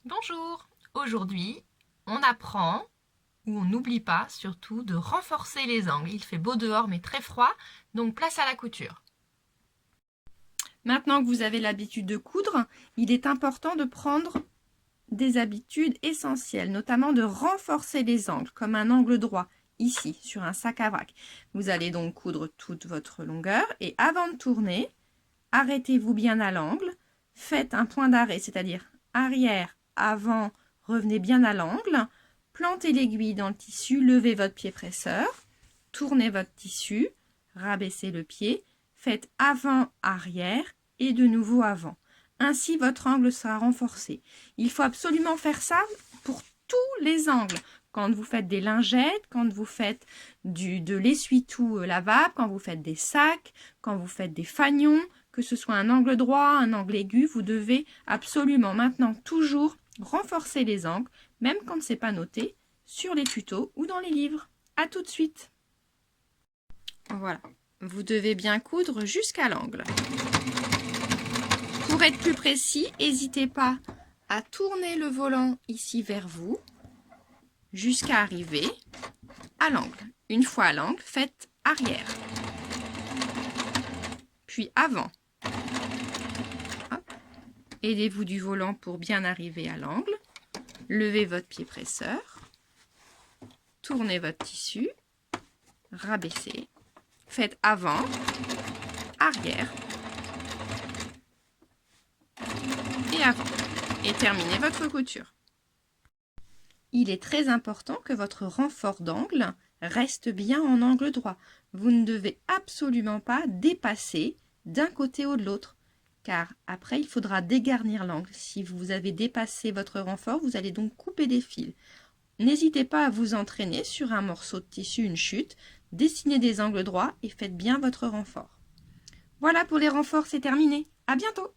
Bonjour, aujourd'hui on apprend, ou on n'oublie pas surtout, de renforcer les angles. Il fait beau dehors mais très froid, donc place à la couture. Maintenant que vous avez l'habitude de coudre, il est important de prendre des habitudes essentielles, notamment de renforcer les angles, comme un angle droit, ici, sur un sac à vrac. Vous allez donc coudre toute votre longueur et avant de tourner, arrêtez-vous bien à l'angle, faites un point d'arrêt, c'est-à-dire arrière, avant, revenez bien à l'angle, plantez l'aiguille dans le tissu, levez votre pied presseur, tournez votre tissu, rabaissez le pied, faites avant, arrière et de nouveau avant. Ainsi, votre angle sera renforcé. Il faut absolument faire ça pour tous les angles. Quand vous faites des lingettes, quand vous faites de l'essuie-tout lavable, quand vous faites des sacs, quand vous faites des fanions, que ce soit un angle droit, un angle aigu, vous devez absolument maintenant toujours renforcer les angles, même quand ce n'est pas noté, sur les tutos ou dans les livres. À tout de suite. Voilà, vous devez bien coudre jusqu'à l'angle. Pour être plus précis, n'hésitez pas à tourner le volant ici vers vous jusqu'à arriver à l'angle. Une fois à l'angle, faites arrière, puis avant. Aidez-vous du volant pour bien arriver à l'angle. Levez votre pied presseur, tournez votre tissu, rabaissez, faites avant, arrière et avant. Et terminez votre couture. Il est très important que votre renfort d'angle reste bien en angle droit. Vous ne devez absolument pas dépasser d'un côté ou de l'autre, car après il faudra dégarnir l'angle. Si vous avez dépassé votre renfort, vous allez donc couper des fils. N'hésitez pas à vous entraîner sur un morceau de tissu, une chute, dessinez des angles droits et faites bien votre renfort. Voilà pour les renforts, c'est terminé. À bientôt!